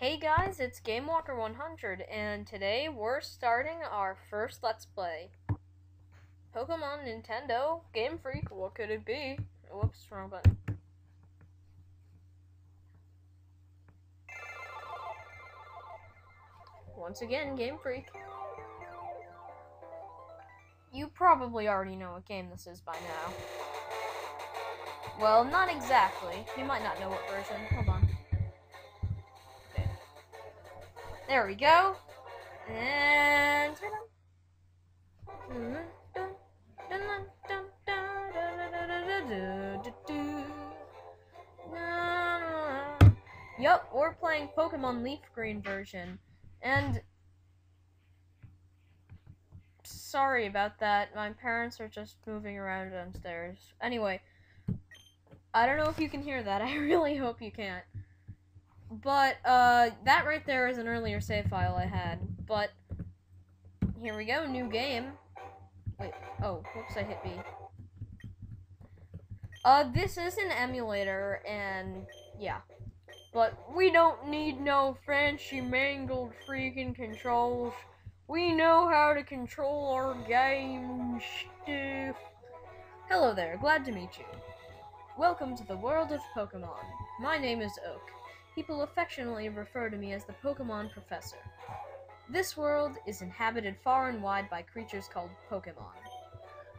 Hey guys, it's GameWalker100, and today we're starting our first Let's Play. Pokemon Nintendo, Game Freak, what could it be? Whoops, wrong button. Once again, Game Freak. You probably already know what game this is by now. Well, not exactly. You might not know what version. Hold on. Okay. There we go. And... Yup, we're playing Pokemon LeafGreen version. And sorry about that. My parents are just moving around downstairs. Anyway, I don't know if you can hear that. I really hope you can't. But that right there is an earlier save file I had. But here we go, new game. Wait, oh, whoops, I hit B. This is an emulator, and yeah. But we don't need no fancy mangled freaking controls. We know how to control our game stuff. Hello there, glad to meet you. Welcome to the world of Pokemon. My name is Oak. People affectionately refer to me as the Pokemon Professor. This world is inhabited far and wide by creatures called Pokemon.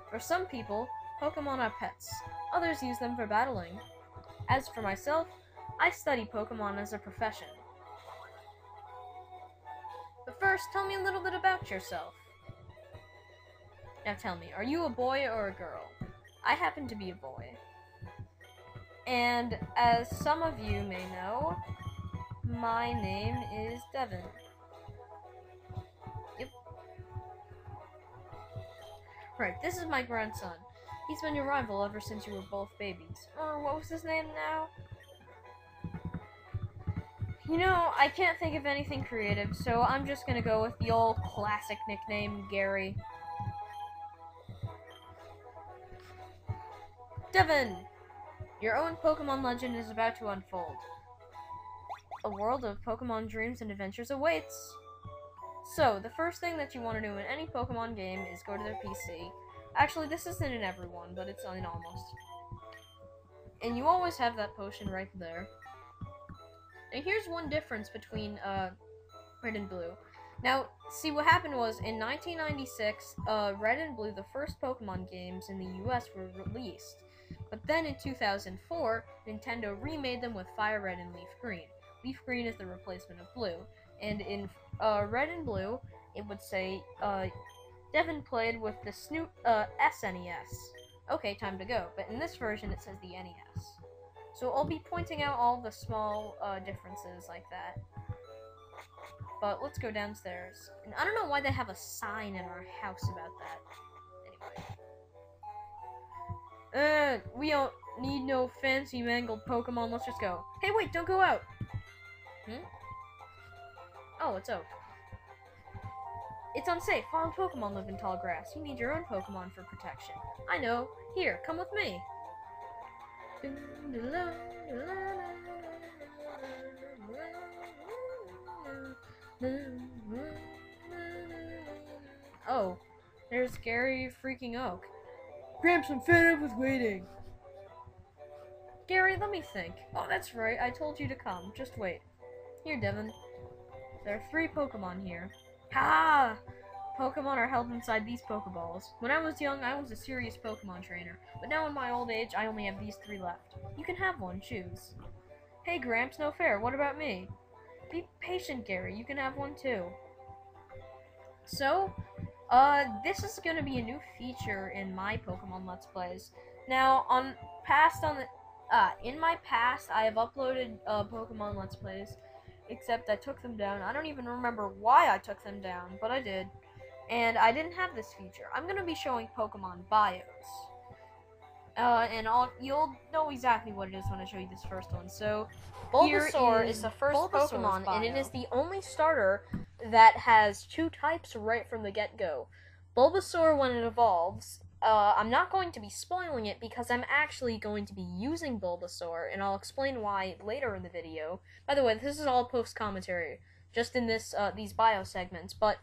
For some people, Pokemon are pets. Others use them for battling. As for myself, I study Pokemon as a profession. But first, tell me a little bit about yourself. Now tell me, are you a boy or a girl? I happen to be a boy. And as some of you may know, my name is Devin. Yep. Right, this is my grandson. He's been your rival ever since you were both babies. Oh, what was his name now? You know, I can't think of anything creative, so I'm just gonna go with the old classic nickname, Gary. Devin! Your own Pokemon legend is about to unfold. A world of Pokemon dreams and adventures awaits! So, the first thing that you want to do in any Pokemon game is go to their PC. Actually, this isn't in every one, but it's in almost. And you always have that potion right there. Now here's one difference between Red and Blue. Now, see what happened was, in 1996, Red and Blue, the first Pokemon games in the US were released. But then in 2004, Nintendo remade them with Fire Red and Leaf Green. Leaf Green is the replacement of Blue. And in Red and Blue, it would say, Devin played with the SNES. Okay, time to go. But in this version, it says the NES. So I'll be pointing out all the small differences like that. But let's go downstairs. And I don't know why they have a sign in our house about that. Anyway. We don't need no fancy mangled Pokemon. Let's just go. Hey, wait, don't go out. Oh, it's Oak. It's unsafe. Wild Pokemon live in tall grass. You need your own Pokemon for protection. I know. Here, come with me. Oh, there's Gary freaking Oak. Gramps, I'm fed up with waiting. Gary, let me think. Oh, that's right. I told you to come. Just wait. Here, Devin. There are 3 Pokemon here. Ha! Pokemon are held inside these Pokeballs. When I was young, I was a serious Pokemon trainer, but now in my old age, I only have these 3 left. You can have one, choose. Hey Gramps, no fair, what about me? Be patient, Gary, you can have one too. So, this is gonna be a new feature in my Pokemon Let's Plays. Now, in my past, I have uploaded, Pokemon Let's Plays, except I took them down. I don't even remember why I took them down, but I did. And I didn't have this feature. I'm going to be showing Pokemon bios. You'll know exactly what it is when I show you this first one. So, Bulbasaur is the first Pokemon, and it is the only starter that has 2 types right from the get-go. Bulbasaur, when it evolves, I'm not going to be spoiling it because I'm actually going to be using Bulbasaur, and I'll explain why later in the video. By the way, this is all post-commentary, just in these bio segments, but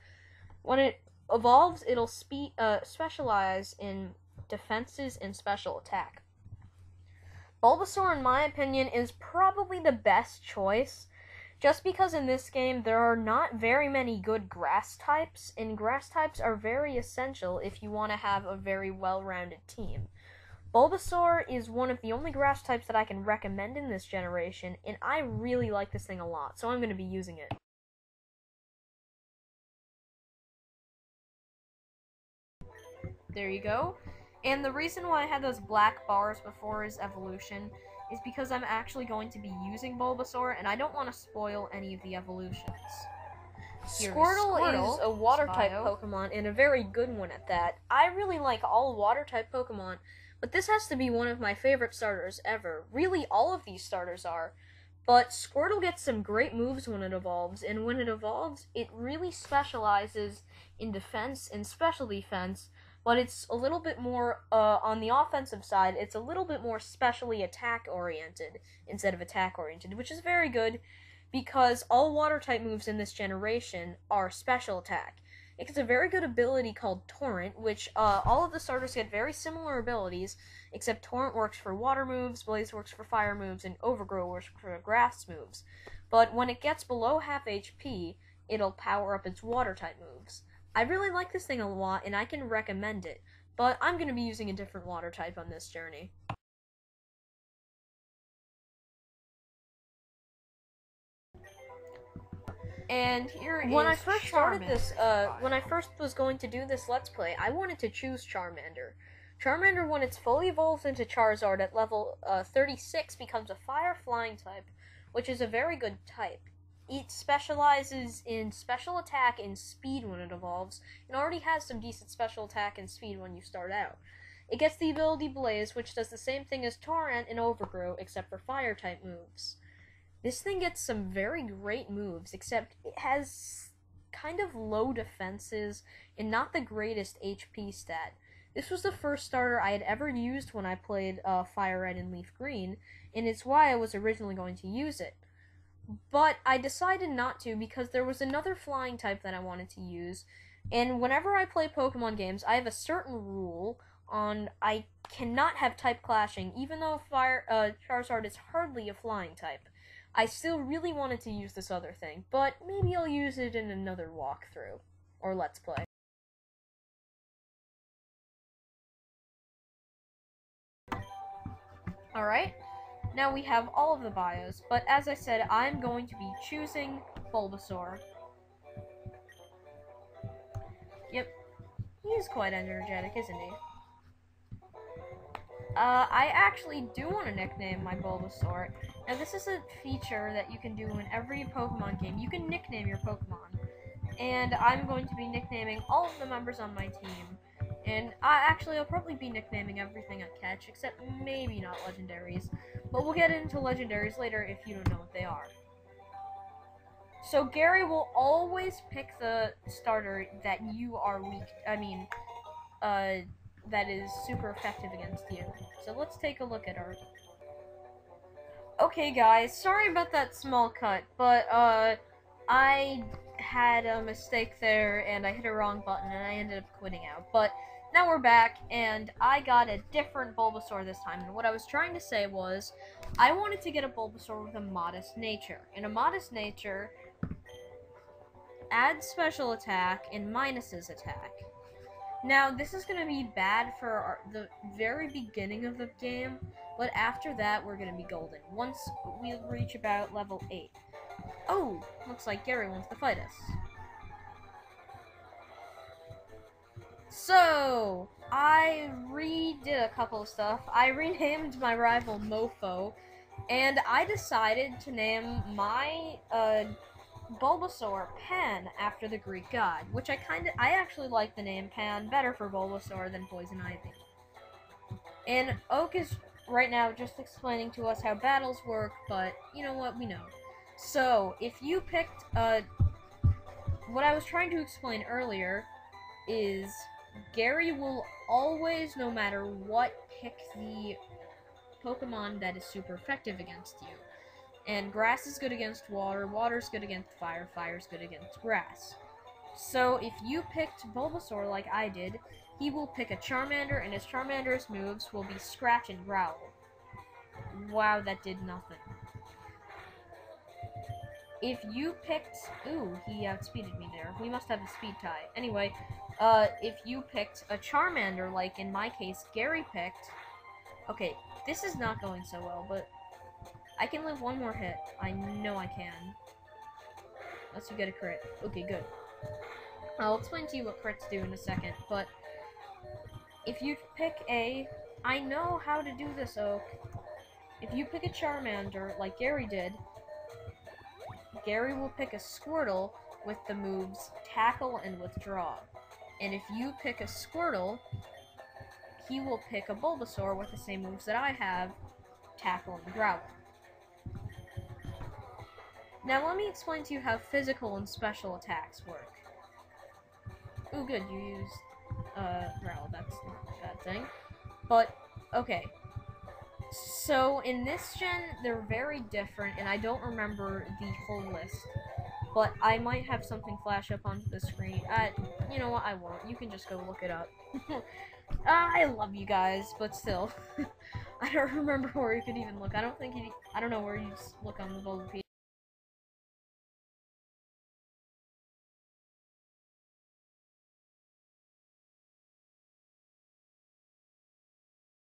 when it evolves, it'll specialize in defenses and special attack. Bulbasaur, in my opinion, is probably the best choice, just because in this game there are not very many good grass types, and grass types are very essential if you want to have a very well-rounded team. Bulbasaur is one of the only grass types that I can recommend in this generation, and I really like this thing a lot, so I'm going to be using it. There you go. And the reason why I had those black bars before his evolution is because I'm actually going to be using Bulbasaur, and I don't want to spoil any of the evolutions. Squirtle is a water-type Pokemon, and a very good one at that. I really like all water-type Pokemon, but this has to be one of my favorite starters ever. Really, all of these starters are. But Squirtle gets some great moves when it evolves, and when it evolves, it really specializes in defense and special defense, but it's a little bit more, on the offensive side, it's a little bit more specially attack-oriented instead of attack-oriented, which is very good because all water-type moves in this generation are special attack. It gets a very good ability called Torrent, which all of the starters get very similar abilities, except Torrent works for water moves, Blaze works for fire moves, and Overgrow works for grass moves. But when it gets below half HP, it'll power up its water-type moves. I really like this thing a lot, and I can recommend it, but I'm going to be using a different water type on this journey. And here when I first started this, when I first was going to do this Let's Play, I wanted to choose Charmander. Charmander, when it's fully evolved into Charizard at level 36, becomes a fire-flying type, which is a very good type. It specializes in special attack and speed when it evolves, and already has some decent special attack and speed when you start out. It gets the ability Blaze, which does the same thing as Torrent and Overgrow, except for fire-type moves. This thing gets some very great moves, except it has kind of low defenses and not the greatest HP stat. This was the first starter I had ever used when I played Fire Red and Leaf Green, and it's why I was originally going to use it. But I decided not to because there was another flying type that I wanted to use, and whenever I play Pokemon games, I have a certain rule on I cannot have type clashing, even though Charizard is hardly a flying type. I still really wanted to use this other thing, but maybe I'll use it in another walkthrough, or Let's Play. Alright. Now we have all of the bios, but as I said, I'm going to be choosing Bulbasaur. Yep, he is quite energetic, isn't he? I actually do want to nickname my Bulbasaur. Now this is a feature that you can do in every Pokemon game. You can nickname your Pokemon. And I'm going to be nicknaming all of the members on my team. And I'll probably be nicknaming everything I catch, except maybe not legendaries. But we'll get into legendaries later if you don't know what they are. So Gary will always pick the starter that you are weak, that is super effective against you. So let's take a look at our... Okay guys, sorry about that small cut, but I had a mistake there and I hit a wrong button and I ended up quitting out. But now we're back and I got a different Bulbasaur this time, and what I was trying to say was I wanted to get a Bulbasaur with a modest nature. And a modest nature adds special attack and minuses attack. Now, this is going to be bad for the very beginning of the game, but after that, we're going to be golden, once we reach about level 8. Oh, looks like Gary wants to fight us. So, I redid a couple of stuff. I renamed my rival Mofo, and I decided to name my, Bulbasaur Pan after the Greek god, which I actually like the name Pan better for Bulbasaur than Poison Ivy. And Oak is right now just explaining to us how battles work, but you know what, we know. So, if you picked, what I was trying to explain earlier is Gary will always, no matter what, pick the Pokemon that is super effective against you. And grass is good against water, water's good against fire, fire's good against grass. So if you picked Bulbasaur like I did, he will pick a Charmander, and his Charmander's moves will be Scratch and Growl. Wow, that did nothing. If you picked... Ooh, he outspeeded me there. We must have a speed tie. Anyway, if you picked a Charmander, like in my case, Gary picked... Okay, this is not going so well, but I can live one more hit. I know I can. Unless you get a crit. Okay, good. I'll explain to you what crits do in a second, but if you pick a... I know how to do this, Oak. If you pick a Charmander, like Gary did, Gary will pick a Squirtle with the moves Tackle and Withdraw. And if you pick a Squirtle, he will pick a Bulbasaur with the same moves that I have, Tackle and Growl. Now let me explain to you how physical and special attacks work. Ooh, good, you used, Growl, that's not a bad thing. But, okay. So, in this gen, they're very different, and I don't remember the whole list. But I might have something flash up onto the screen. You know what, I won't. You can just go look it up. I love you guys, but still. I don't remember where you could even look. I don't know where you just look on the Bulba